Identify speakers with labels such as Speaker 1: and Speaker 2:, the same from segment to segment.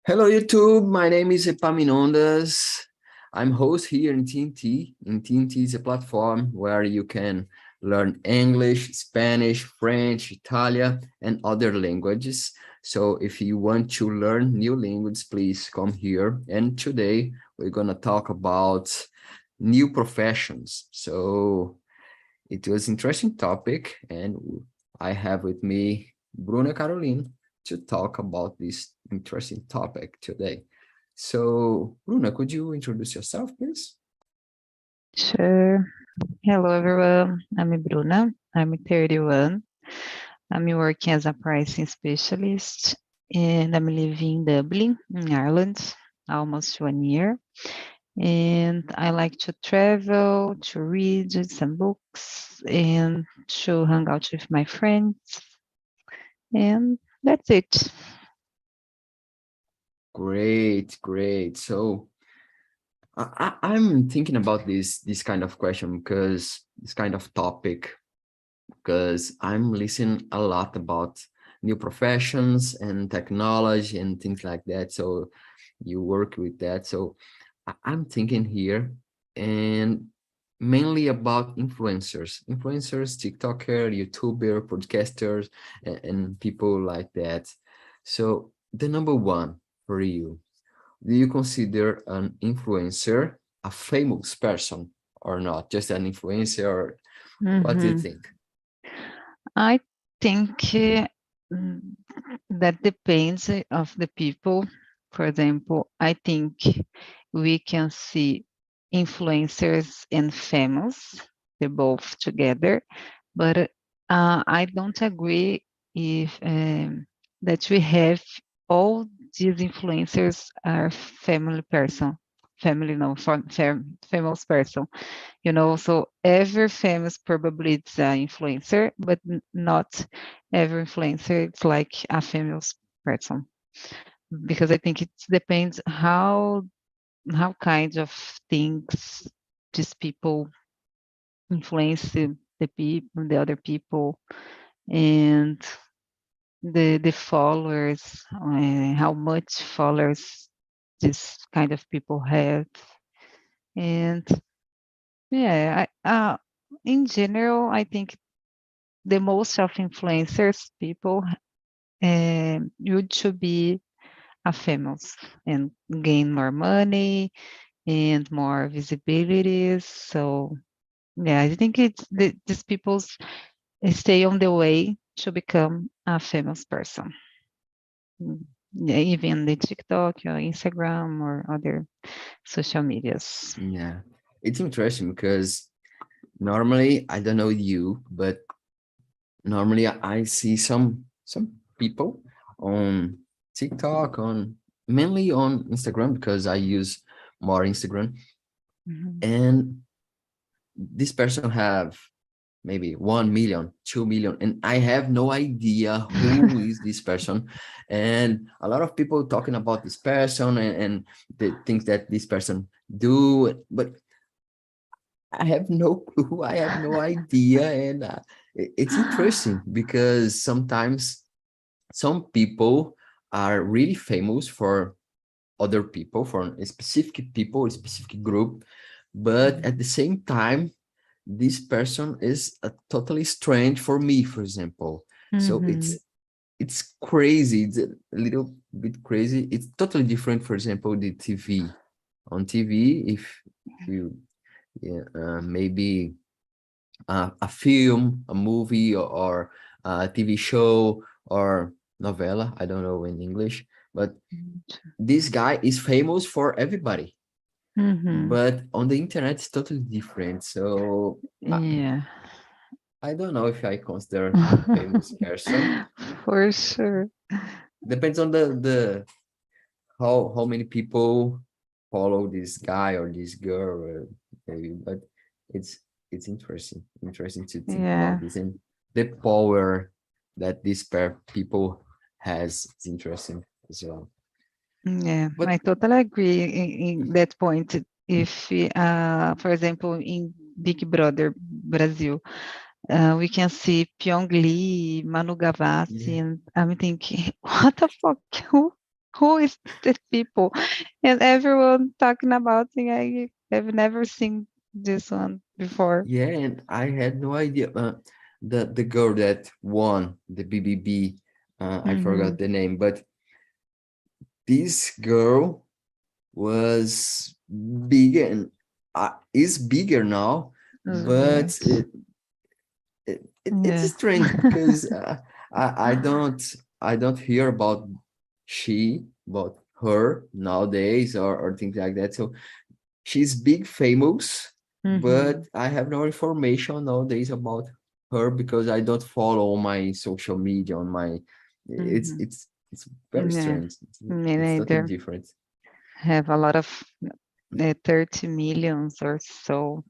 Speaker 1: Hello YouTube, my name is Epaminondas. I'm host here in TNT. And TNT is a platform where you can learn English, Spanish, French, Italian, and other languages. So if you want to learn new language, please come here. And today we're gonna talk about new professions. So it was interesting topic, and I have with me Bruna Caroline to talk about this interesting topic today. So, Bruna, could you introduce yourself, please?
Speaker 2: Sure. Hello, everyone. I'm Bruna. I'm 31. I'm working as a pricing specialist, and I'm living in Dublin, in Ireland, almost 1 year. And I like to travel, to read some books, and to hang out with my friends. And that's it.
Speaker 1: Great, great. So, I'm thinking about this kind of question because this kind of topic because I'm listening a lot about new professions and technology and things like that. So you work with that. So I'm thinking here and mainly about influencers, TikToker, YouTuber, podcasters, and people like that. So the number one for you, do you consider an influencer a famous person or not? Just an influencer, or what do you
Speaker 2: Mhm.
Speaker 1: think?
Speaker 2: I think mm, that depends of the people. For example, I think we can see influencers and famous, they're both together, but I don't agree if that we have all these influencers are family no, famous person. So every famous probably it's an influencer, but not every influencer it's like a famous person. Because I think it depends how kind of things these people influence the other people, and the followers, how much followers this kind of people have. And yeah, in general, I think the most of influencers people need to be a famous and gain more money and more visibilities. So yeah, I think these people stay on the way to become a famous person. Yeah, even the TikTok or Instagram or other social medias.
Speaker 1: Yeah, it's interesting because normally I don't know you, but normally I see some people on TikTok, on mainly on Instagram because I use more Instagram,
Speaker 2: Mhm.
Speaker 1: and this person have maybe 1 million, 2 million, and I have no idea who is this person. And a lot of people talking about this person and the things that this person do, but I have no clue. I have no idea. And it's interesting because sometimes some people are really famous for other people, for a specific people, a specific group. But at the same time, this person is a totally strange for me, for example. So
Speaker 2: Mhm.
Speaker 1: it's crazy. It's a little bit crazy. It's totally different, for example, the TV. On TV, if you yeah, maybe a film, a movie, or a TV show or novela. I don't know in English, but this guy is famous for everybody.
Speaker 2: Mhm.
Speaker 1: But on the internet, it's totally different. So
Speaker 2: Yeah.
Speaker 1: I don't know if I consider a famous person.
Speaker 2: For sure.
Speaker 1: Depends on the how many people follow this guy or this girl, or maybe. But it's it's interesting to think about
Speaker 2: Yeah.
Speaker 1: this, and the power that these pair people has. It's interesting as well.
Speaker 2: Yeah,
Speaker 1: But
Speaker 2: I totally agree in that point. If, for example, in Big Brother Brazil, we can see Pyong Lee, Manu Gavassi,
Speaker 1: yeah,
Speaker 2: and I'm thinking, what the fuck? Who? Who is the people? And everyone talking about it. I've never seen this one before.
Speaker 1: Yeah, and I had no idea. The girl that won the BBB, I
Speaker 2: Mm-hmm.
Speaker 1: forgot the name, but this girl was bigger and is bigger now, but
Speaker 2: Right.
Speaker 1: it's
Speaker 2: Yeah.
Speaker 1: strange because I don't hear about her nowadays or things like that. So she's big famous,
Speaker 2: Mm-hmm.
Speaker 1: but I have no information nowadays about her because I don't follow my social media on my
Speaker 2: Mm-hmm.
Speaker 1: it's very
Speaker 2: Yeah.
Speaker 1: strange.
Speaker 2: Me
Speaker 1: It's totally
Speaker 2: neither.
Speaker 1: different.
Speaker 2: Have a lot of 30 millions or so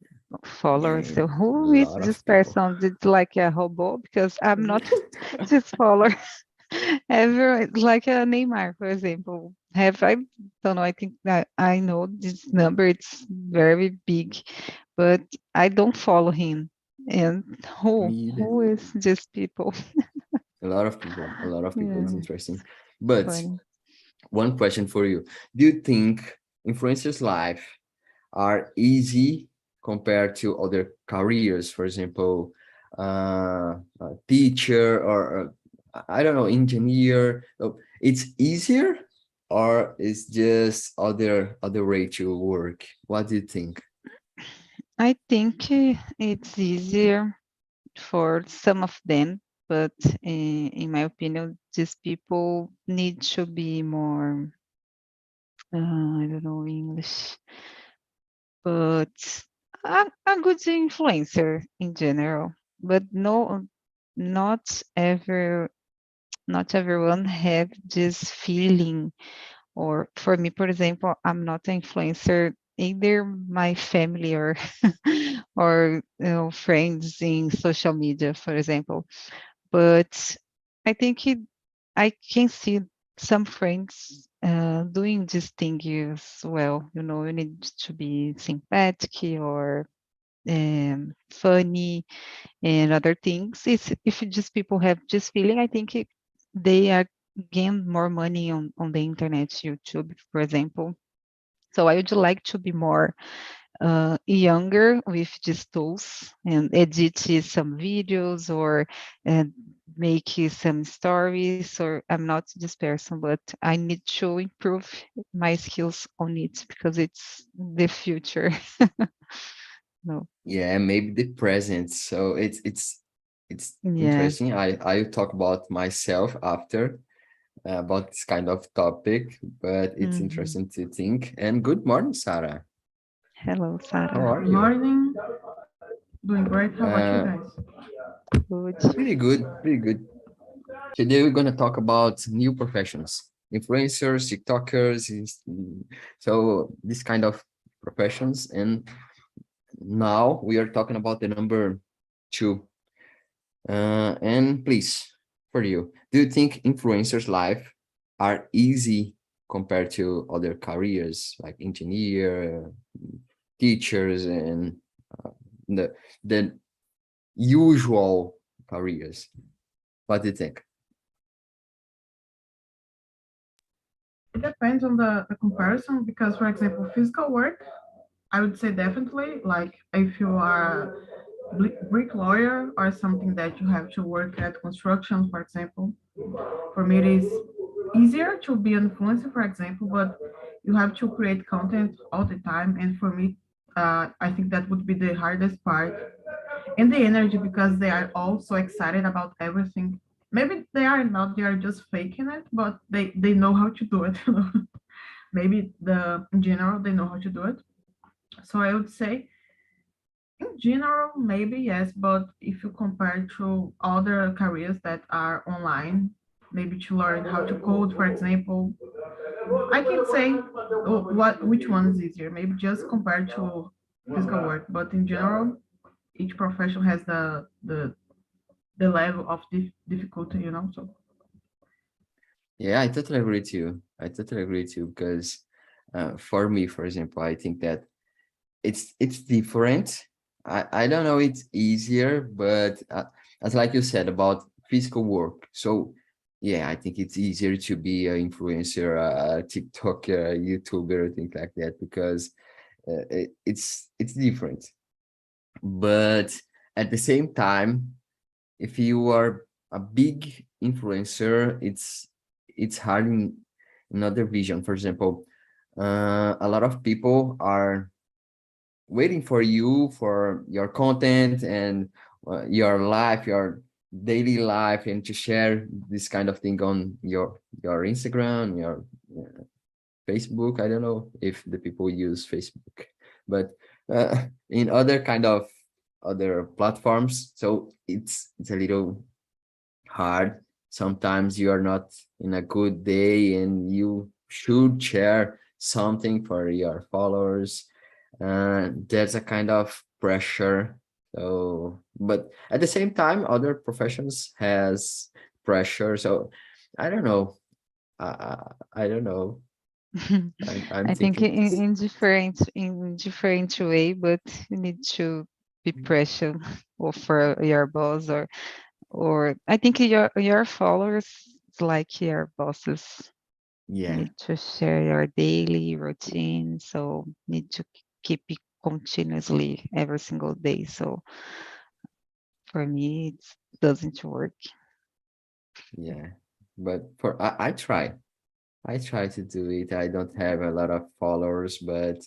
Speaker 2: followers.
Speaker 1: Yeah,
Speaker 2: So
Speaker 1: a
Speaker 2: who is
Speaker 1: lot
Speaker 2: this
Speaker 1: of people.
Speaker 2: person? It's like a robot because I'm not this follower. Ever like a Neymar, for example. Have I don't know. I think that I know this number. It's very big, but I don't follow him. And
Speaker 1: Me
Speaker 2: who
Speaker 1: either.
Speaker 2: who is these people?
Speaker 1: A lot of people. A lot of people. It's
Speaker 2: Yeah,
Speaker 1: interesting.
Speaker 2: it's
Speaker 1: But
Speaker 2: funny.
Speaker 1: one question for you: do you think influencers' life are easy compared to other careers? For example, a teacher or I don't know, engineer. It's easier, or it's just other way to work? What do you think?
Speaker 2: I think it's easier for some of them, but in my opinion, these people need to be more. I don't know English, but a good influencer in general. But no, not ever, not everyone have this feeling. Or for me, for example, I'm not an influencer. Either my family or or friends in social media, for example. But I think I can see some friends doing this thing as well. You need to be sympathetic or funny and other things. If just people have this feeling, I think they are gain more money on the internet, YouTube, for example. So I would like to be more younger with these tools and edit some videos or uh, make some stories. Or I'm not this person, but I need to improve my skills on it because it's the future. No.
Speaker 1: Yeah, maybe the present. So it's
Speaker 2: Yeah.
Speaker 1: interesting. I'll talk about myself after about this kind of topic, but it's
Speaker 2: Mhm.
Speaker 1: interesting to think. And good morning, Sarah.
Speaker 2: Hello,
Speaker 1: How
Speaker 2: Sarah.
Speaker 1: are
Speaker 3: Good
Speaker 1: you?
Speaker 3: morning. Doing great. How about you
Speaker 1: Uh,
Speaker 3: guys?
Speaker 2: Good.
Speaker 1: Pretty good, pretty good. Today we're gonna talk about new professions, influencers, TikTokers, so this kind of professions. And now we are talking about the number two. And please, for you, do you think influencers' life are easy compared to other careers like engineer, teachers, and uh, the the usual careers? What do you think?
Speaker 3: It depends on the comparison because, for example, physical work, I would say definitely. Like if you are a bricklayer or something that you have to work at construction, for example, for me it is easier to be an influencer, for example, but you have to create content all the time. And for me, I think that would be the hardest part and the energy because they are all so excited about everything. Maybe they are not, they are just faking it, but they know how to do it. Maybe the in general they know how to do it. So I would say in general, maybe yes, but if you compare to other careers that are online, maybe to learn how to code, for example, I can say what which one is easier. Maybe just compared to physical work, but in general, each profession has the level of difficulty. So
Speaker 1: Yeah, I totally agree with you. I totally agree with you because for me, for example, I think that it's different. I don't know it's easier, but as like you said about physical work. So yeah, I think it's easier to be an influencer, a TikToker, a YouTuber, things like that, because it's different. But at the same time, if you are a big influencer, it's hard in another vision. For example, a lot of people are waiting for you for your content and your life, your daily life, and to share this kind of thing on your Instagram, your Facebook. I don't know if the people use Facebook, but in other kind of other platforms. So it's a little hard. Sometimes you are not in a good day and you should share something for your followers. There's a kind of pressure. So, but at the same time, other professions has pressure. So I don't know. I don't know. I'm
Speaker 2: I think
Speaker 1: thinking.
Speaker 2: in different way, but you need to be pressured or for your boss or I think your followers is like your bosses. You
Speaker 1: Yeah,
Speaker 2: need to share your daily routine, so need to keep it continuously every single day. So for me, it doesn't work.
Speaker 1: yeah. But I try to do it. I don't have a lot of followers, but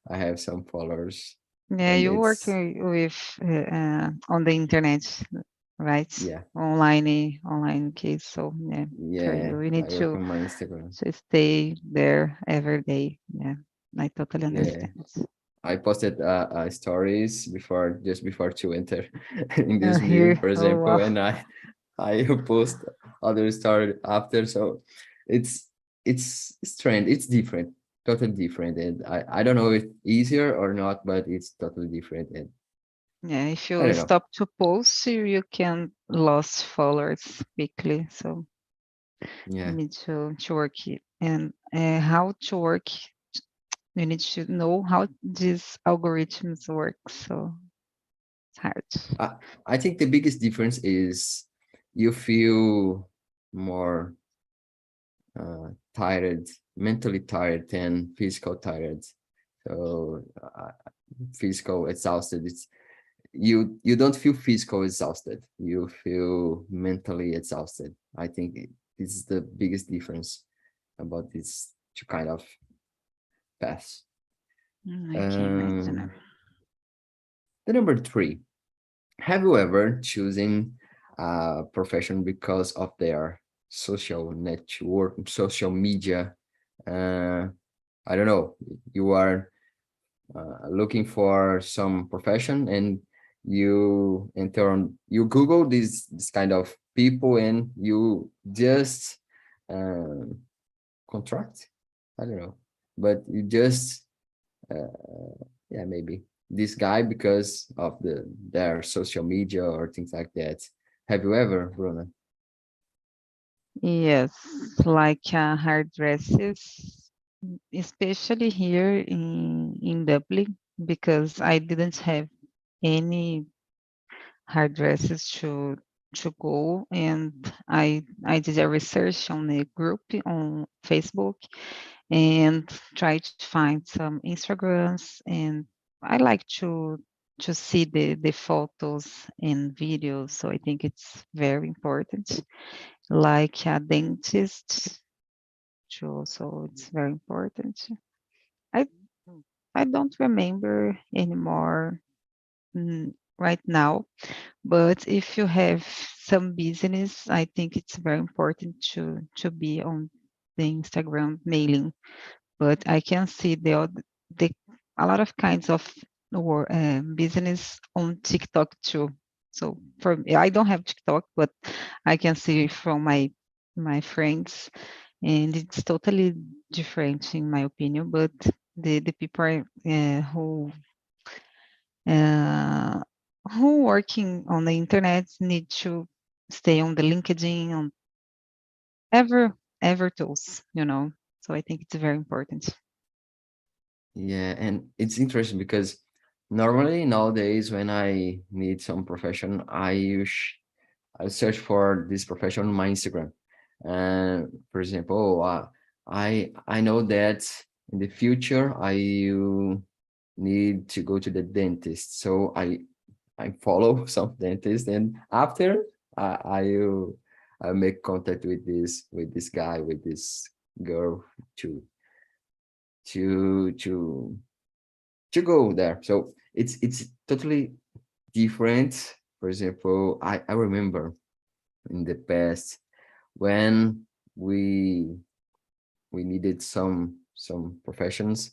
Speaker 1: I have some followers,
Speaker 2: Yeah,
Speaker 1: and
Speaker 2: you work
Speaker 1: it's
Speaker 2: with on the internet, right?
Speaker 1: yeah,
Speaker 2: Online case. So yeah, for
Speaker 1: yeah.
Speaker 2: you, you need
Speaker 1: I work on my Instagram.
Speaker 2: to stay there every day. Yeah, I totally
Speaker 1: Yeah,
Speaker 2: understand.
Speaker 1: I posted stories before just before to enter in this meeting,
Speaker 2: Here,
Speaker 1: for
Speaker 2: oh
Speaker 1: example,
Speaker 2: wow.
Speaker 1: and I post other story after. So it's it's strange. It's different, totally different, and I don't know if easier or not, but it's totally different, and
Speaker 2: Yeah, if
Speaker 1: I
Speaker 2: you
Speaker 1: don't know.
Speaker 2: stop to post, you can lose followers quickly. So you
Speaker 1: Yeah.
Speaker 2: need to work it. And how to work, you need to know how these algorithms work. So it's hard.
Speaker 1: I, I think the biggest difference is you feel more tired, mentally tired than physical tired. So physical exhausted. It's you don't feel physical exhausted. You feel mentally exhausted. I think this is the biggest difference about these two kind of paths.
Speaker 2: I can imagine.
Speaker 1: Um, the number three. Have you ever chosen a profession because of their social network, social media? Uh, I don't know. You are looking for some profession and you enter on, you Google this kind of people and you just uh, contract. I don't know, but you just yeah, maybe this guy because of their social media or things like that. Have you ever, Bruna?
Speaker 2: Yes, like hairdressers, especially here in Dublin, because I didn't have any hairdressers to go, and I did a research on a group on Facebook and tried to find some Instagrams, and I like to see the photos and videos, so I think it's very important. Like a dentist too, so it's very important. I I don't remember anymore right now, but if you have some business, I think it's very important to be on the Instagram mailing. But I can see the a lot of kinds of business on TikTok too. So for me, I don't have TikTok, but I can see from my friends, and it's totally different in my opinion. But the people uh, who working on the internet need to stay on the LinkedIn on ever tools, you know. So I think it's very important.
Speaker 1: Yeah, and it's interesting because normally nowadays when I need some profession, I search for this profession on my Instagram. And for example, I know that in the future I will need to go to the dentist, so I follow some dentist, and after I will make contact with this guy, with this girl, to to to to go there. So it's totally different. For example, I remember in the past when we we needed some professions,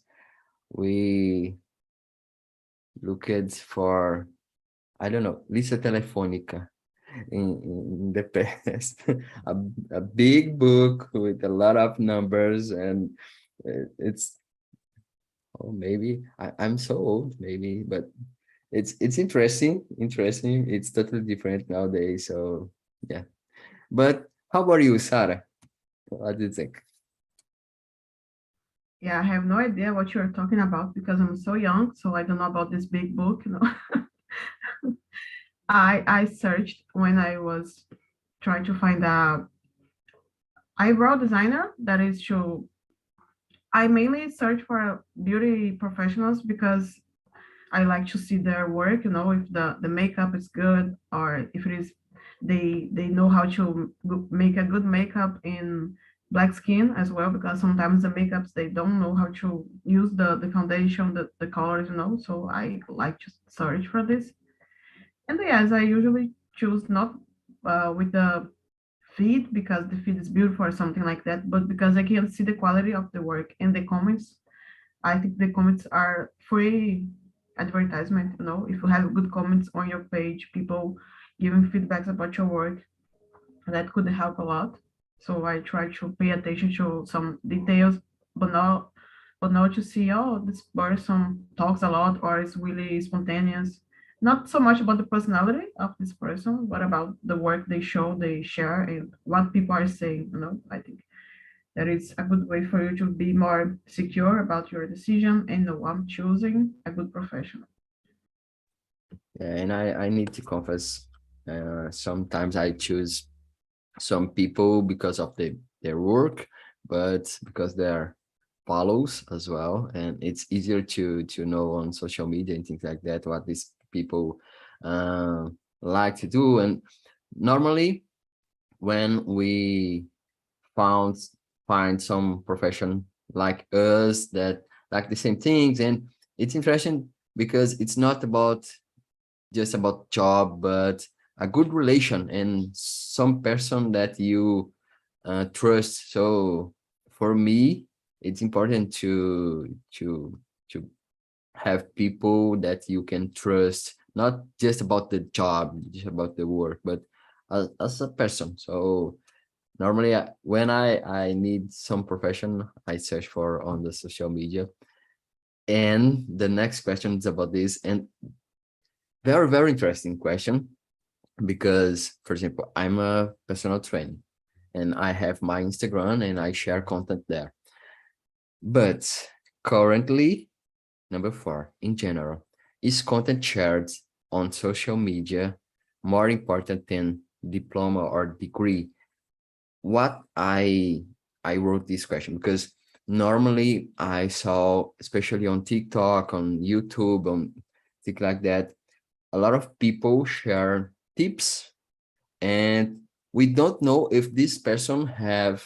Speaker 1: we looked for, I don't know, lista telefônica in the past, a big book with a lot of numbers, and it's, oh, maybe I'm so old, maybe, but it's interesting. It's totally different nowadays. So yeah. But how about you, Sarah? What do you think?
Speaker 3: Yeah, I have no idea what you're talking about because I'm so young, so I don't know about this big book, you know. I searched when I was trying to find a eyebrow designer that is to, I mainly search for beauty professionals because I like to see their work, you know, if the makeup is good or if it is, they know how to make a good makeup in black skin as well, because sometimes the makeups they don't know how to use the foundation, the colors, you know. So I like to search for this. And yes, I usually choose not with the feed because the feed is beautiful or something like that, but because I can see the quality of the work and the comments. I think the comments are free advertisement, you know. If you have good comments on your page, people giving feedbacks about your work, that could help a lot. So I try to pay attention to some details, but not to see, oh, this person talks a lot or is really spontaneous. Not so much about the personality of this person, but about the work they show, they share, and what people are saying. You know, I think that is a good way for you to be more secure about your decision and know I'm choosing a good professional.
Speaker 1: Yeah, and I need to confess, sometimes I choose some people because of their work, but because they're follows as well, and it's easier to know on social media and things like that what these people uh, like to do. And normally when we found find some profession like us that like the same things, and it's interesting because it's not about just about job, but a good relation and some person that you trust. So for me, it's important to have people that you can trust, not just about the job, just about the work, but as a person. So normally, when I need some profession, I search for on the social media. And the next question is about this, and very interesting question, because for example, I'm a personal trainer and I have my Instagram and I share content there. But currently, number 4, in general, is content shared on social media more important than diploma or degree? What I wrote this question because normally I saw, especially on TikTok, on YouTube, on things like that, a lot of people share tips, and we don't know if this person have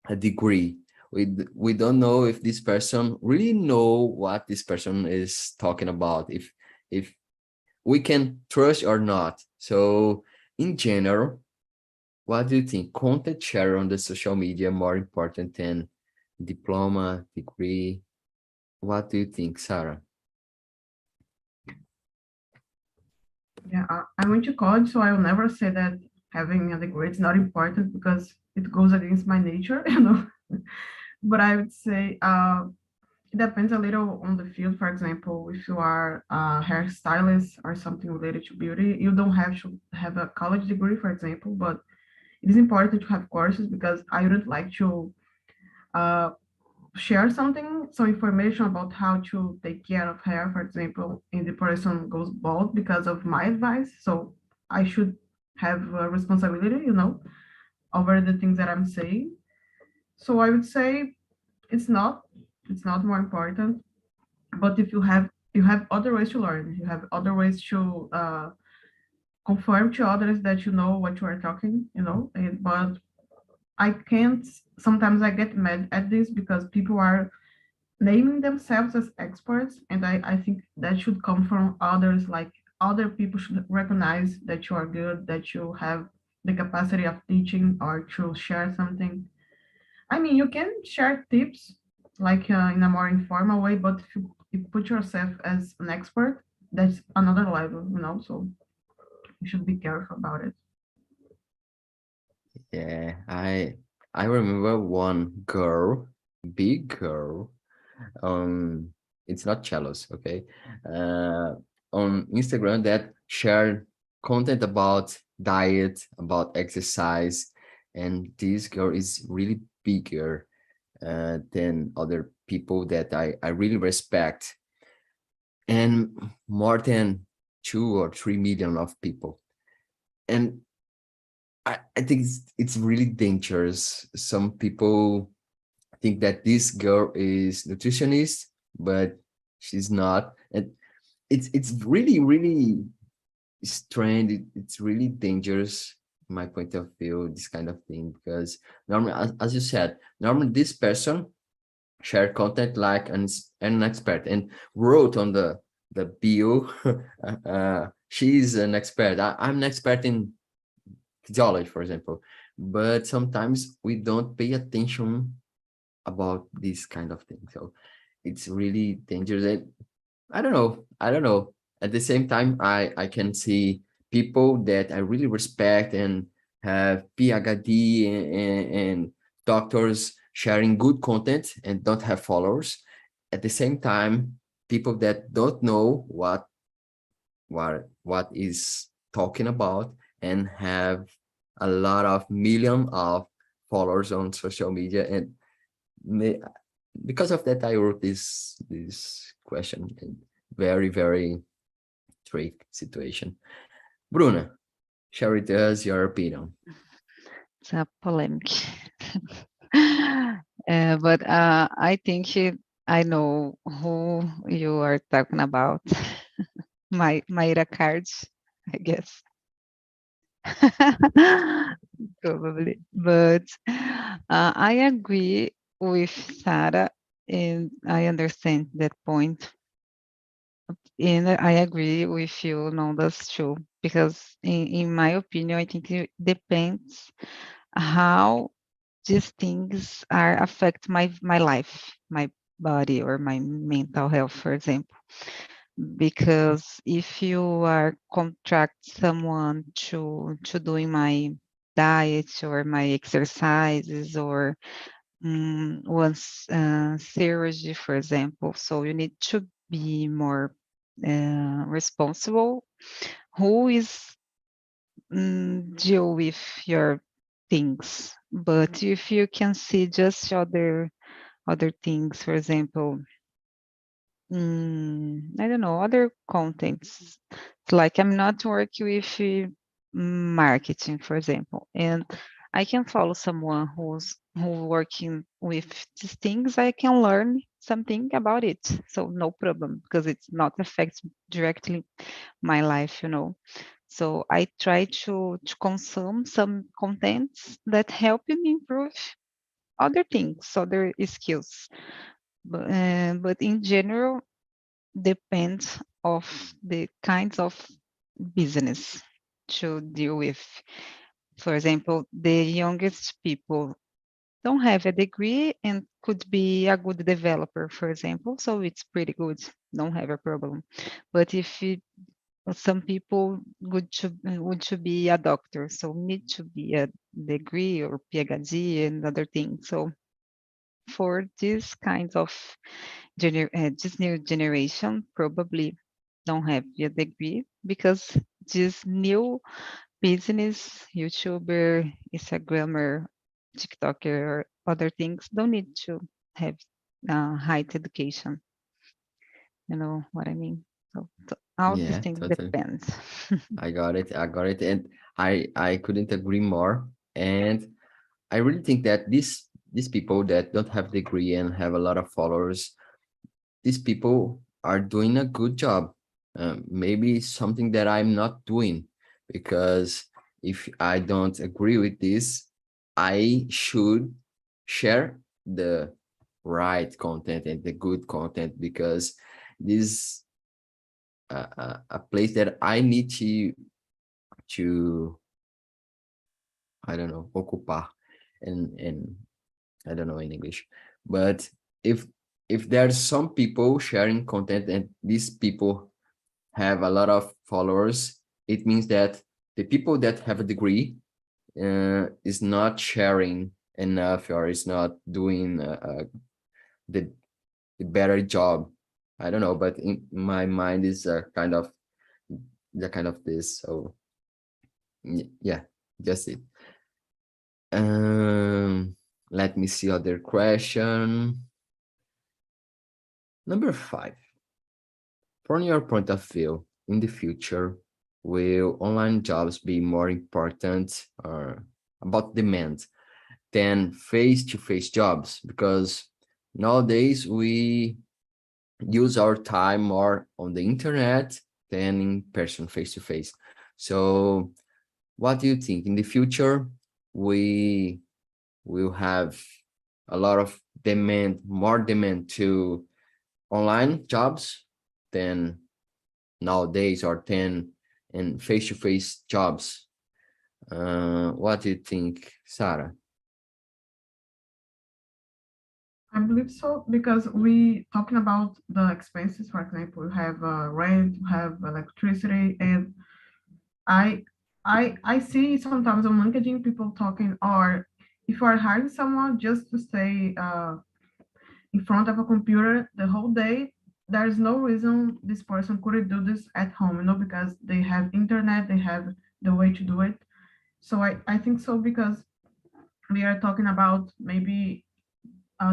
Speaker 1: a degree. We don't know if this person really know what this person is talking about, if we can trust or not. So in general, what do you think? Content share on the social media more important than diploma, degree? What do you think, Sarah?
Speaker 3: Yeah, I went to college, so I will never say that having a degree is not important because it goes against my nature, you know. But I would say it depends a little on the field. For example, if you are a hairstylist or something related to beauty, you don't have to have a college degree, for example, but it is important to have courses because I wouldn't like to uh, share some information about how to take care of hair, for example, and the person goes bald because of my advice. So I should have a responsibility, you know, over the things that I'm saying. So I would say it's not it's not more important. But if you have other ways to learn, you have other ways to confirm to others that you know what you are talking, you know. But I can't. Sometimes I get mad at this because people are naming themselves as experts, and I think that should come from others. Like other people should recognize that you are good, that you have the capacity of teaching or to share something. I mean, you can share tips like in a more informal way, but if you put yourself as an expert, that's another level, you know. So you should be careful about it.
Speaker 1: Yeah, I remember one girl, big girl, um, it's not jealous, okay? Uh, on Instagram that shared content about diet, about exercise, and this girl is really bigger than other people that I really respect, and more than 2 or 3 million of people. And I think it's really dangerous. Some people think that this girl is nutritionist, but she's not. And it's really, really strange. It's really dangerous, from my point of view, this kind of thing, because normally, as you said, normally this person share content like an expert and wrote on the bio, she's an expert. I'm an expert in physiology, for example. But sometimes we don't pay attention about this kind of thing. So it's really dangerous. And I don't know. I don't know. At the same time, I can see people that I really respect and have PhD and doctors sharing good content and don't have followers. At the same time, people that don't know what is talking about and have a lot of million of followers on social media, and may, because of that I wrote this question, and very, very tricky situation. Bruna, share with us your opinion.
Speaker 2: It's a polemic. But I think I know who you are talking about. Mayra Cards, I guess. Probably. But I agree with Sarah, and I understand that point. And I agree with you, no, that's true. Because in my opinion, I think it depends how these things are affect my life, my body or my mental health, for example. Because if you are contract someone to doing my diet or my exercises or once surgery, for example, so you need to be more responsible. Who is deal with your things? But if you can see just other things, for example, I don't know, other contents. It's like I'm not working with marketing, for example, and I can follow someone who working with these things. I can learn something about it, so no problem because it's not affects directly my life, you know. So I try to consume some contents that help me improve other things, other skills. But in general, depends of the kinds of business to deal with. For example, the youngest people don't have a degree and could be a good developer, for example, so it's pretty good, don't have a problem. But if some people would to be a doctor, so need to be a degree or PhD and other things. So for these kinds of this new generation probably don't have a degree because this new business, YouTuber, Instagrammer, TikToker, or other things don't need to have high education. You know what I mean? So all these
Speaker 1: Yeah,
Speaker 2: things
Speaker 1: totally.
Speaker 2: depends.
Speaker 1: I got it. I got it. And I couldn't agree more. And I really think that these people that don't have degree and have a lot of followers, these people are doing a good job. Maybe something that I'm not doing, because if I don't agree with this, I should share the right content and the good content, because this a place that I need to I don't know, ocupar, and I don't know in English, but if there's some people sharing content and these people have a lot of followers, it means that the people that have a degree is not sharing enough, or is not doing the better job. I don't know, but in my mind is kind of this. So yeah, just it. Let me see other question. Number 5. From your point of view, in the future, will online jobs be more important or about demand than face-to-face jobs? Because nowadays we use our time more on the internet than in person, face-to-face. So what do you think? In the future, we will have a lot of demand, more demand to online jobs than nowadays, or than in face-to-face jobs. What do you think, Sarah?
Speaker 3: I believe so, because we talking about the expenses. For example, we have rent, we have electricity, and I I see sometimes on LinkedIn people talking, or if you are hiring someone just to stay in front of a computer the whole day, there's no reason this person couldn't do this at home, because they have internet, they have the way to do it. So I think so, because we are talking about maybe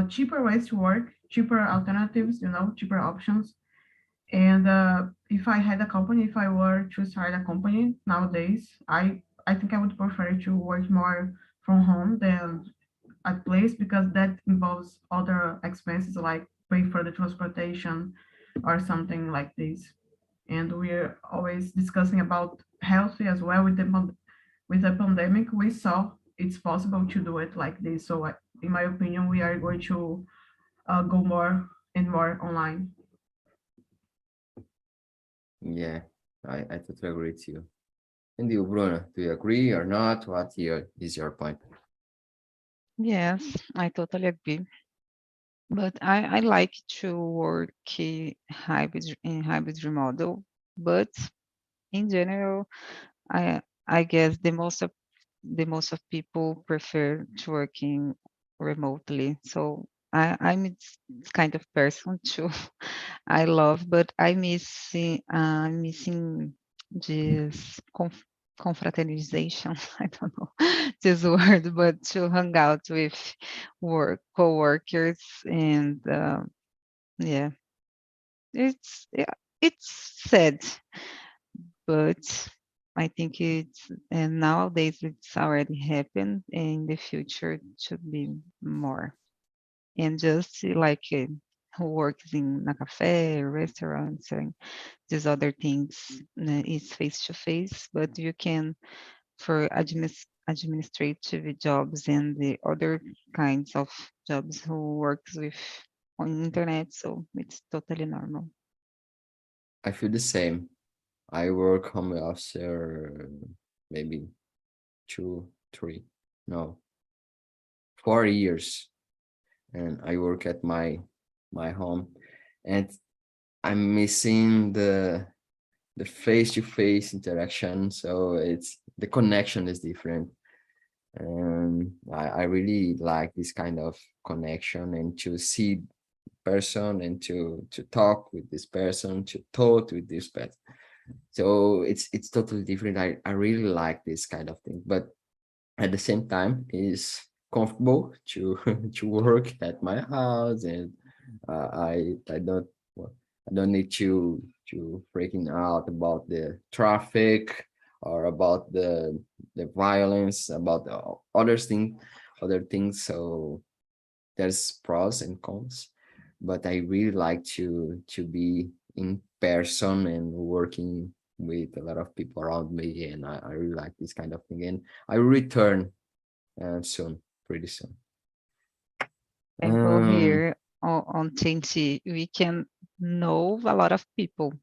Speaker 3: cheaper ways to work, cheaper alternatives, cheaper options. And if I had a company, if I were to start a company nowadays, I think I would prefer to work more from home than at place, because that involves other expenses like pay for the transportation or something like this. And we're always discussing about healthy as well. With the pandemic, we saw it's possible to do it like this. So in my opinion, we are going to go more and more online.
Speaker 1: Yeah, I totally agree with you. And you, Bruno, do you agree or not? What is your point?
Speaker 2: Yes, I totally agree. But I like to work in hybrid model. But in general, I guess the most of people prefer to working remotely. So I'm this kind of person too. I love, but I'm missing this confraternization. I don't know this word, but to hang out with coworkers, and yeah, it's sad, but I think and nowadays it's already happened. In the future, it should be more. And just like who works in a cafe, restaurants, and these other things is face to face, but you can for administrative jobs and the other kinds of jobs who works with on internet, so it's totally normal.
Speaker 1: I feel the same. I work home after maybe 2, 3, no, 4 years, and I work at my home, and I'm missing the face-to-face interaction. So it's the connection is different. And I really like this kind of connection, and to see person, and to talk with this person, to talk with this person. So it's totally different. I really like this kind of thing, but at the same time is comfortable to to work at my house, and I don't, well, I don't need to freaking out about the traffic, or about the violence, about the other thing. other things. So there's pros and cons, but I really like to be in person and working with a lot of people around me, and I really like this kind of thing. And I will return soon, pretty soon.
Speaker 2: Example
Speaker 1: Um,
Speaker 2: here on TNT, we can know a lot of people,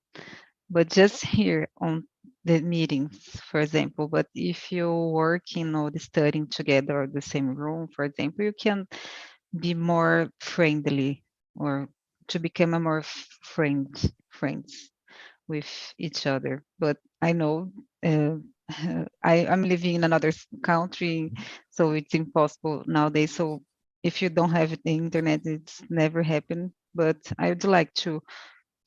Speaker 2: but just here on the meetings, for example. But if you're working or studying together or the same room, for example, you can be more friendly or to become a more friends with each other. But I know I'm living in another country, so it's impossible nowadays. So if you don't have the internet, it's never happened. But I would like to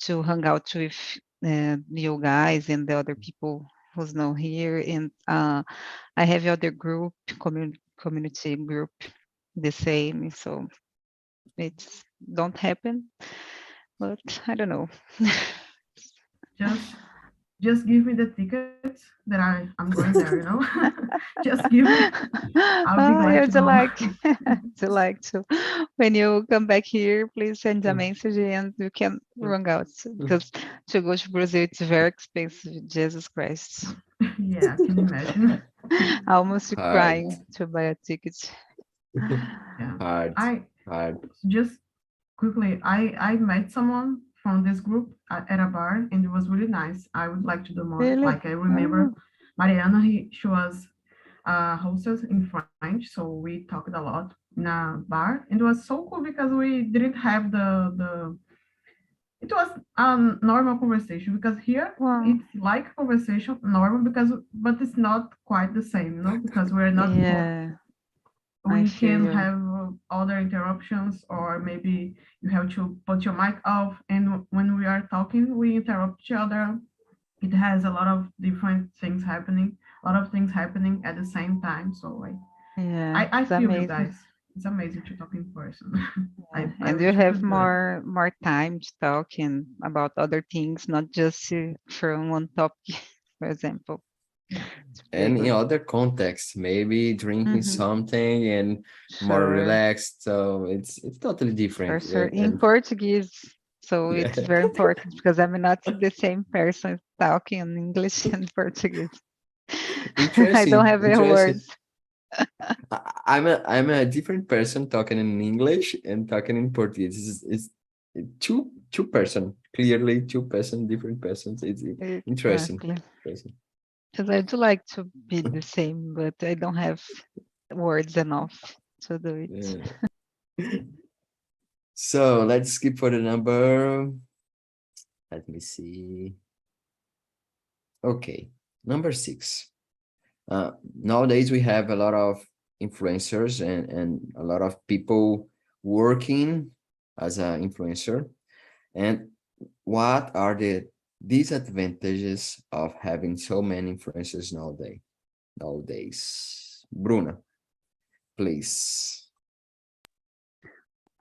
Speaker 2: hang out with you guys and the other people who's not here. And I have other group, community group, the same. So it's don't happen, but I don't know.
Speaker 3: Just just give me the tickets that I'm going there, you know. Just give me. I'll be glad
Speaker 2: I
Speaker 3: to
Speaker 2: would
Speaker 3: go.
Speaker 2: like to like to when you come back here, please send a message and you can run out because to go to Brazil it's very expensive. Jesus Christ.
Speaker 3: Yeah, I can imagine.
Speaker 2: I almost
Speaker 1: hard,
Speaker 2: crying to buy a ticket.
Speaker 3: Yeah.
Speaker 1: hard,
Speaker 3: I
Speaker 1: hard.
Speaker 3: just quickly, I met someone from this group at a bar, and it was really nice. I would like to do more.
Speaker 2: Really?
Speaker 3: Like I remember
Speaker 2: Oh,
Speaker 3: Mariana, she was hostess in French, so we talked a lot in a bar, and it was so cool because we didn't have the. It was normal conversation because here
Speaker 2: wow.
Speaker 3: it's like conversation normal because but it's not quite the same, you know, because we're not
Speaker 2: Yeah, I
Speaker 3: we
Speaker 2: feel
Speaker 3: can
Speaker 2: you.
Speaker 3: have other interruptions or maybe you have to put your mic off and when we are talking we interrupt each other. It has a lot of different things happening, a lot of things happening at the same time, so like
Speaker 2: Yeah,
Speaker 3: I
Speaker 2: it's
Speaker 3: feel you
Speaker 2: amazing.
Speaker 3: guys. It's amazing to talk in person.
Speaker 2: Yeah.
Speaker 3: I
Speaker 2: And you
Speaker 3: wish we
Speaker 2: have
Speaker 3: could do it.
Speaker 2: more time to talk and about other things, not just from one topic, for example.
Speaker 3: Yeah.
Speaker 2: It's pretty
Speaker 1: And in
Speaker 2: good.
Speaker 1: other contexts, maybe drinking
Speaker 2: Hmm.
Speaker 1: something and more
Speaker 2: Sure,
Speaker 1: relaxed. So it's totally
Speaker 2: for
Speaker 1: different.
Speaker 2: sure. In
Speaker 1: And
Speaker 2: Portuguese, so
Speaker 1: yeah,
Speaker 2: it's very important because I'm not the same person talking in English and Portuguese. I don't
Speaker 1: interesting,
Speaker 2: have any
Speaker 1: interesting.
Speaker 2: words.
Speaker 1: I'm a different person talking in English and talking in Portuguese. It's two person, clearly two person, different persons. It's interesting.
Speaker 2: Exactly.
Speaker 1: Interesting.
Speaker 2: Because I do like to be the same, but I don't have words enough to do it.
Speaker 1: Yeah. So let's skip for the number. Let me see. Okay, number 6. Nowadays we have a lot of influencers and a lot of people working as an influencer. And what are the disadvantages of having so many influencers nowadays? Bruna, please.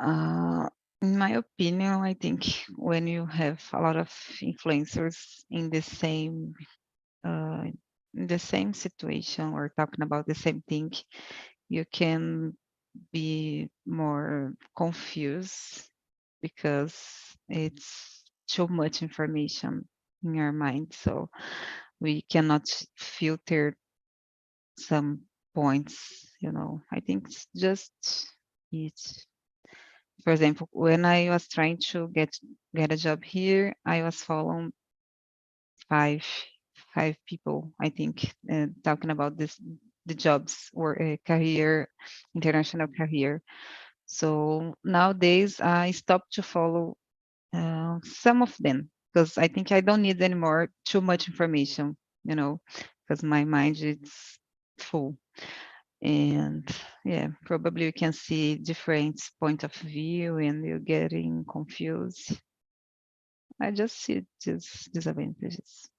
Speaker 2: Uh, in my opinion, I think when you have a lot of influencers uh, in the same situation or talking about the same thing, you can be more confused because it's too much information in your mind. So we cannot filter some points, I think it's just it. For example, when I was trying to get a job here, I was following five five people, I think, talking about the jobs or a career, international career. So nowadays, I stopped to follow some of them because I think I don't need anymore too much information, because my mind is full. And yeah, probably you can see different point of view and you're getting confused. I just see these disadvantages.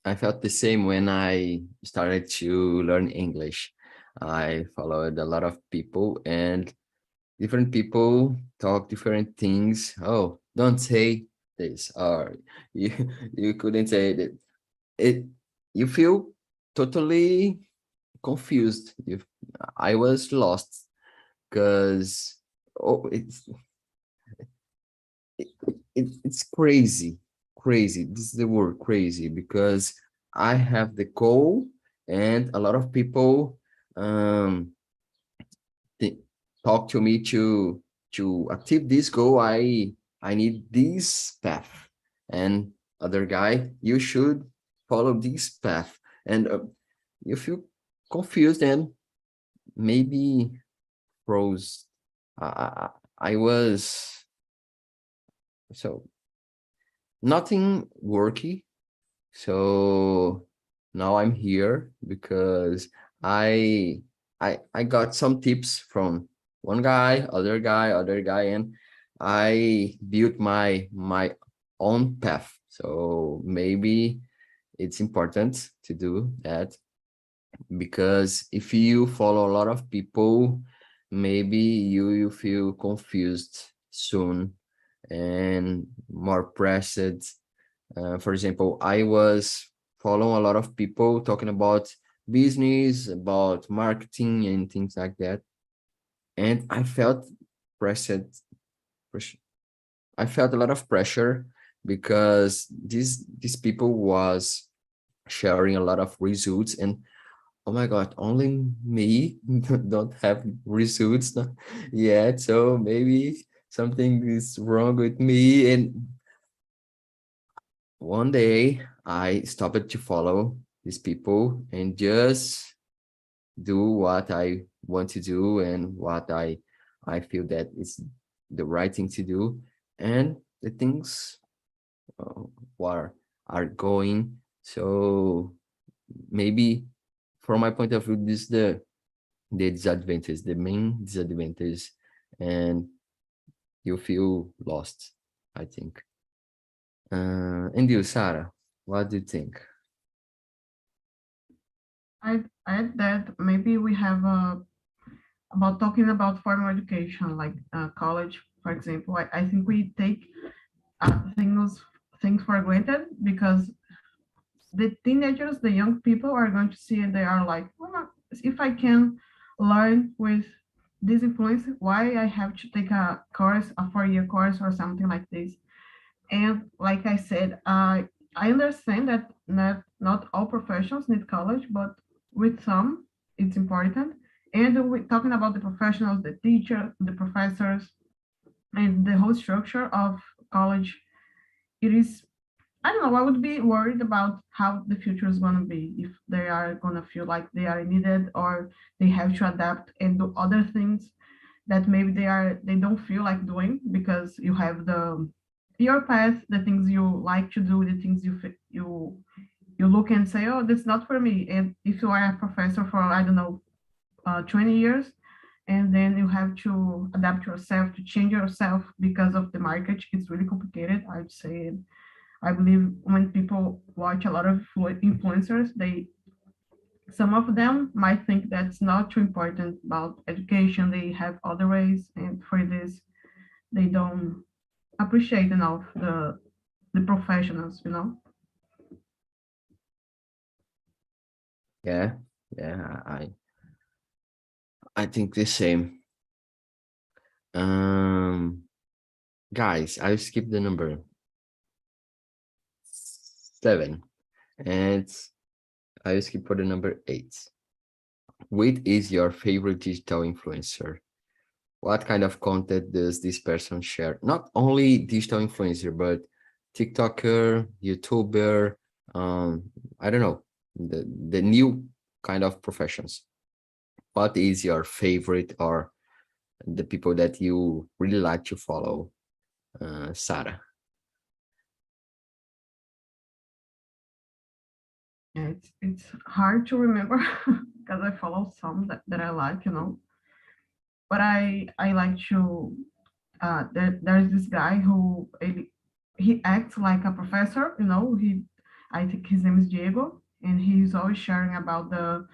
Speaker 1: I felt the same when I started to learn English. I followed a lot of people and different people talk different things. Oh, don't say this, or you you couldn't say that. It you feel totally confused. If I was lost because oh, it's crazy, crazy. This is the word, crazy, because I have the goal, and a lot of people um talk to me to achieve this goal. I need this path, and other guy, you should follow this path, and you feel confused and maybe froze. I, I was so nothing worky. So now I'm here because I I got some tips from one guy, other guy, and I built my own path. So maybe it's important to do that, because if you follow a lot of people, maybe you feel confused soon and more pressed. For example, I was following a lot of people talking about business, about marketing and things like that. And I felt pressed, press- I felt a lot of pressure because these people was sharing a lot of results, and oh my God, only me don't have results yet. So maybe something is wrong with me. And one day I stopped to follow these people and just do what I want to do and what I feel that is the right thing to do. And the things uh, are are going. So maybe from my point of view, this is the disadvantage, the main disadvantage, and you feel lost, I think. And you, Sarah, what do you think?
Speaker 3: I add that maybe we have about talking about formal education, like college, for example. I think we take things for granted because the teenagers, the young people are going to see and they are like, well, if I can learn with this influence, why I have to take a course, a 4-year course or something like this. And like I said, I understand that not all professions need college, but with some, it's important. And we're talking about the professionals, the teacher, the professors, and the whole structure of college. It is, I don't know, I would be worried about how the future is going to be, if they are going to feel like they are needed or they have to adapt and do other things that maybe they don't feel like doing because you have the your path, the things you like to do, the things you look and say, oh, that's not for me. And if you are a professor for, I don't know, 20 years, and then you have to adapt yourself, to change yourself because of the market, it's really complicated, I'd say. I believe when people watch a lot of influencers, they some of them might think that's not too important about education. They have other ways, and for this, they don't appreciate enough the professionals, you know.
Speaker 1: Yeah, yeah, I think the same. Um, guys, I skipped the number 7, and I skip for the number 8. Which is your favorite digital influencer? What kind of content does this person share? Not only digital influencer, but TikToker, YouTuber, I don't know, the new kind of professions. What is your favorite, or the people that you really like to follow, Sarah?
Speaker 3: Yeah, it's hard to remember because I follow some that I like, you know. But I like to there's this guy who he acts like a professor, you know. I think his name is Diego, and he's always sharing about the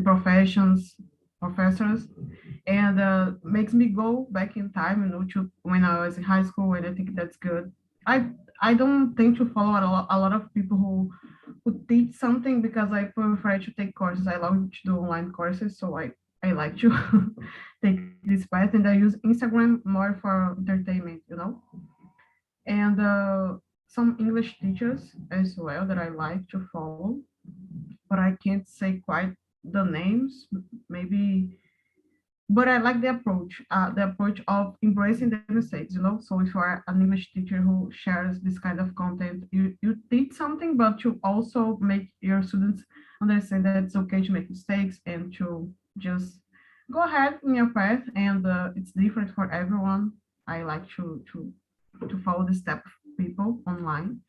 Speaker 3: professors, and makes me go back in time, you know, to when I was in high school, and I think that's good. I I don't tend to follow a lot of people would teach something because I prefer to take courses. I love to do online courses, so I like to take this path, and I use Instagram more for entertainment. And some English teachers as well that I like to follow, but I can't say quite the names. Maybe, but I like the approach of embracing the mistakes. So if you are an English teacher who shares this kind of content, you teach something, but you also make your students understand that it's okay to make mistakes and to just go ahead in your path. And it's different for everyone. I like to follow this type of people online.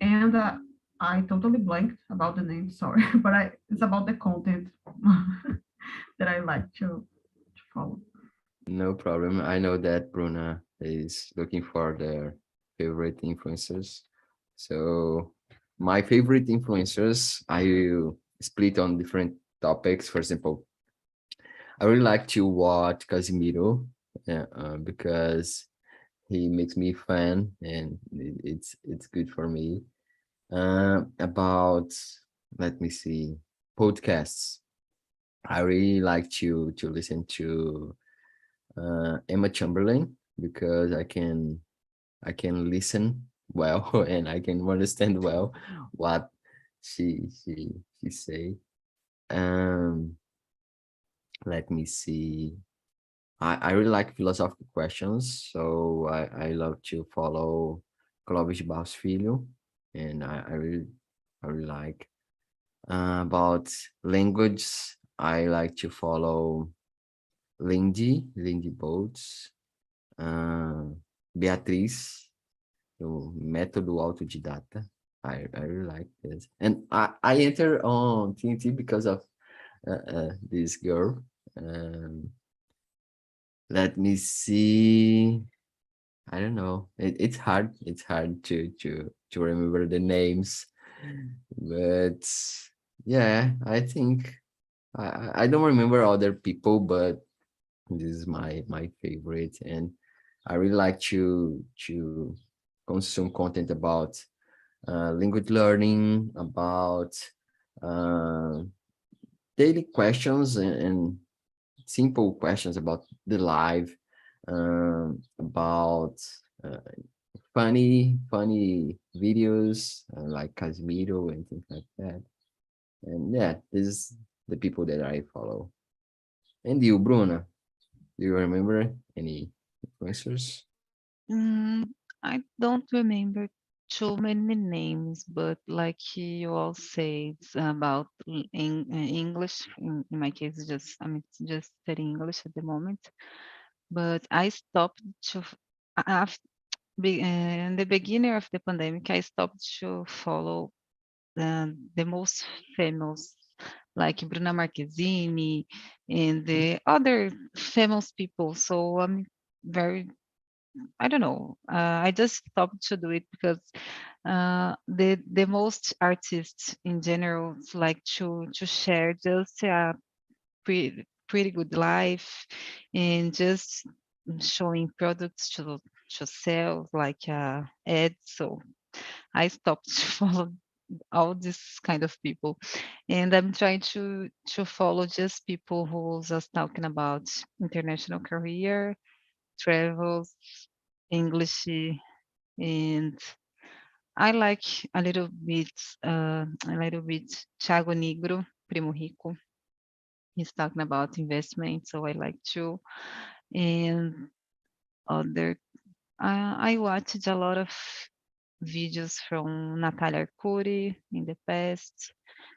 Speaker 3: And I totally blanked about the name, sorry, but it's about the content that I like to follow.
Speaker 1: No problem. I know that Bruna is looking for their favorite influencers. So my favorite influencers, I will split on different topics. For example, I really like to watch Casimiro, because he makes me fan, and it's good for me. About, let me see, podcasts. I really like to listen to Emma Chamberlain, because I can listen well and I can understand well what she say. Um, Let me see. I really like philosophical questions, so I love to follow Clóvis de Barros Filho, and I really like. About language, I like to follow Lindy Boltz, uh, Beatriz, do Método Autodidata. I really like this. And I enter on TNT because of this girl. Um, Let me see. I don't know. It's hard. It's hard to remember the names, but yeah, I think I don't remember other people, but this is my favorite, and I really like to consume content about language learning, about uh, daily questions, and simple questions about the life, about uh, funny videos, like Casimiro and things like that. And yeah, this is the people that I follow. And you, Bruna, do you remember any influencers?
Speaker 2: Mm, I don't remember too many names, but like you all say, it's about English. In my case, it's just studying English at the moment. But I stopped after in the beginning of the pandemic. I stopped to follow the most famous, like Bruna Marquezine and the other famous people. So I'm very, I don't know. I just stopped to do it because the most artists in general like to share just a pretty good life and just showing products to sell like ads. So I stopped to follow all this kind of people, and I'm trying to follow just people who's just talking about international career, travels, English, and I like a little bit, Thiago Negro, Primo Rico. He's talking about investment, so I like to. And other, I watched a lot of videos from Natalia Arcuri in the past.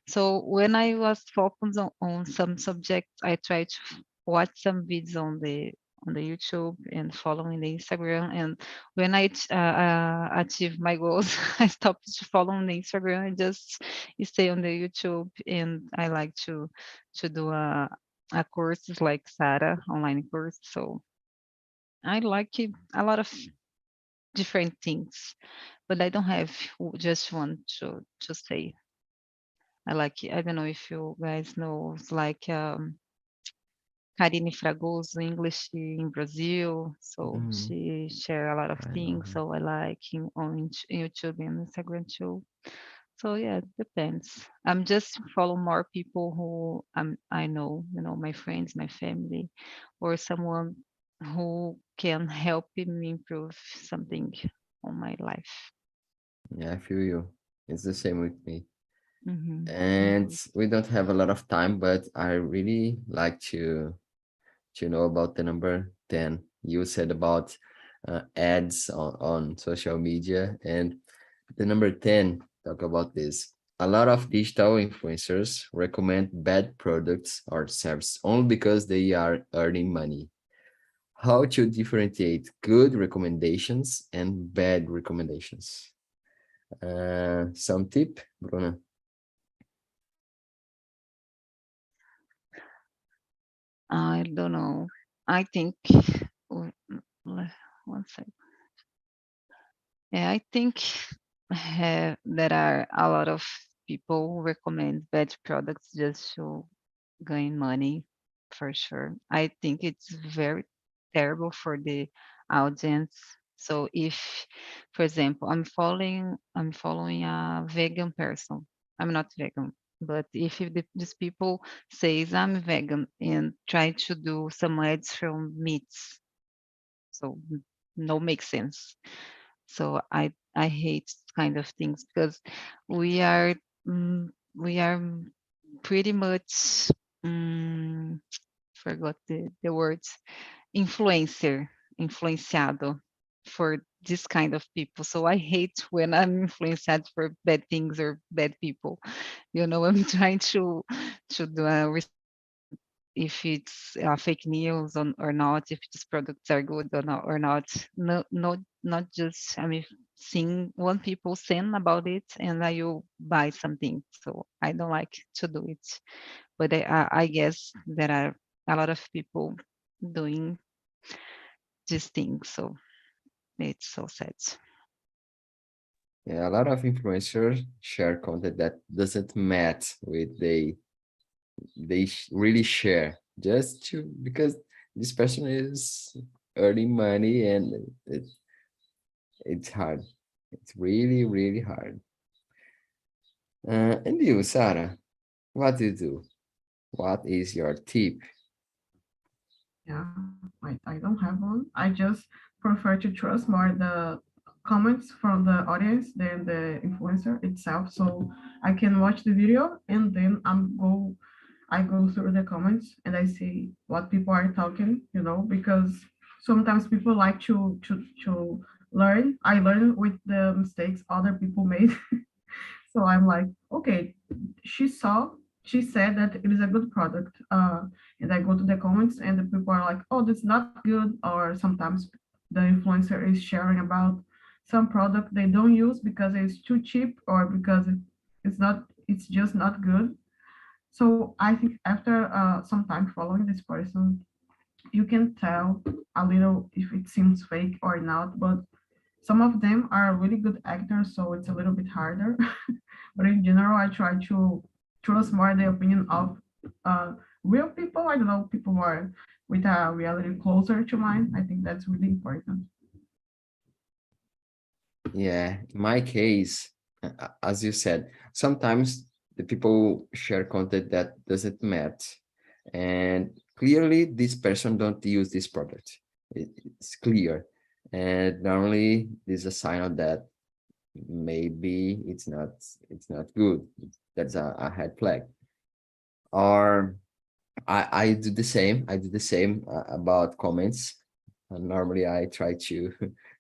Speaker 2: So when I was focused on some subjects, I tried to watch some videos on the YouTube and following the Instagram. And when I achieve my goals, I stopped to follow on the Instagram and just stay on the YouTube. And I like to do a courses like Sarah online course. So I like it, a lot of different things, but I don't have just one to say. I like it. I don't know if you guys know, it's like Karine Fragoso, English in Brazil. So
Speaker 1: Mm,
Speaker 2: she share a lot of
Speaker 1: I know
Speaker 2: things.
Speaker 1: her.
Speaker 2: So I like him on YouTube and Instagram too. So yeah, it depends. I'm just follow more people who I know, my friends, my family, or someone who can help me improve something on my life.
Speaker 1: Yeah, I feel you. It's the same with me. And
Speaker 2: Mm-hmm.
Speaker 1: we don't have a lot of time, but I really like to know about the number 10. You said about ads on social media, and the number 10 talk about this. A lot of digital influencers recommend bad products or services only because they are earning money. How to differentiate good recommendations and bad recommendations? Some tip, Bruna?
Speaker 2: I don't know. I think w- one second. Yeah, I think there are a lot of people who recommend bad products just to gain money, for sure. I think it's very terrible for the audience. So if, for example, I'm following a vegan person. I'm not vegan, but if these people says I'm vegan and try to do some ads from meats, so no makes sense. So I hate kind of things because we are we are pretty much mm, forgot the words, influenciado for this kind of people. So I hate when I'm influenced for bad things or bad people. I'm trying to do a if it's fake news or not, if these products are good or not. No, no, not just I mean seeing one people saying about it and I will buy something. So I don't like to do it, but I guess there are a lot of people doing this thing. So it's so sad.
Speaker 1: Yeah, a lot of influencers share content that doesn't match with really share just to because this person is earning money and it's hard. It's really, really hard. And you, Sarah, what do you do? What is your tip?
Speaker 3: Yeah, I don't have one. I just prefer to trust more the comments from the audience than the influencer itself. So I can watch the video and then I go through the comments and I see what people are talking, because sometimes people like to learn. I learn with the mistakes other people made. So I'm like, okay, she saw, she said that it is a good product. And I go to the comments and the people are like, oh, that's not good. Or sometimes the influencer is sharing about some product they don't use because it's too cheap or because it's just not good. So I think after some time following this person, you can tell a little if it seems fake or not, but some of them are really good actors, so it's a little bit harder. But in general, I try to trust more the opinion of uh, real people. I don't know, people more with a reality closer to mine. I think that's really important.
Speaker 1: Yeah, in my case, as you said, sometimes the people share content that doesn't match, and clearly this person don't use this product. It's clear, and normally this is a sign of that maybe it's not good. That's a red flag. Or I do the same. I do the same about comments. And normally I try to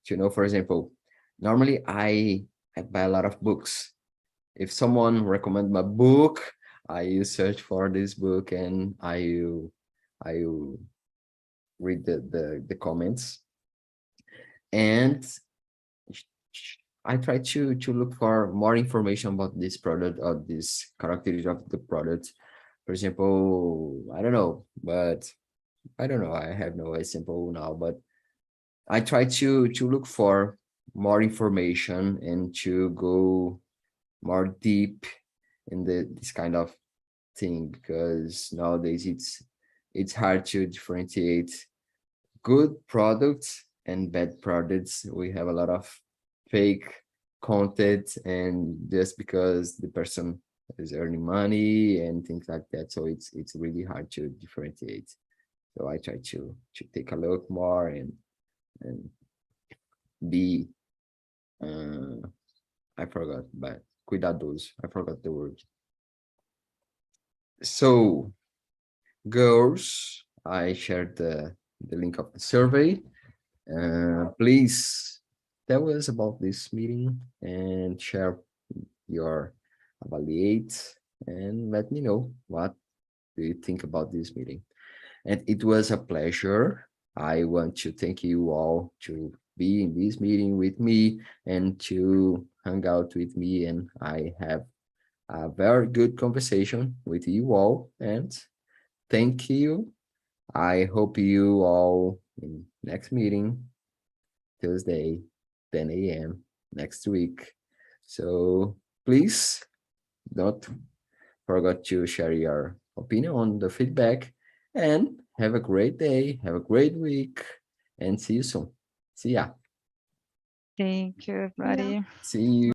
Speaker 1: to know. For example, normally I buy a lot of books. If someone recommend my book, I search for this book and I read the comments and I try to look for more information about this product or this characteristic of the product. For example, I don't know, but I don't know. I have no example now, but I try to look for more information and to go more deep in this kind of thing because nowadays it's hard to differentiate good products and bad products. We have a lot of fake content, and just because the person is earning money and things like that. So it's really hard to differentiate. So I try to take a look more and be I forgot, but cuidadoso. I forgot the word. So girls, I shared the link of the survey. Please tell us about this meeting and share your evaluate and let me know what do you think about this meeting. And it was a pleasure. I want to thank you all to be in this meeting with me and to hang out with me, and I have a very good conversation with you all, and thank you. I hope you all in next meeting Tuesday, 10 a.m. next week. So please don't forget to share your opinion on the feedback, and have a great day, have a great week, and see you soon. See ya.
Speaker 2: Thank you,
Speaker 3: Yeah.
Speaker 2: everybody.
Speaker 1: See you.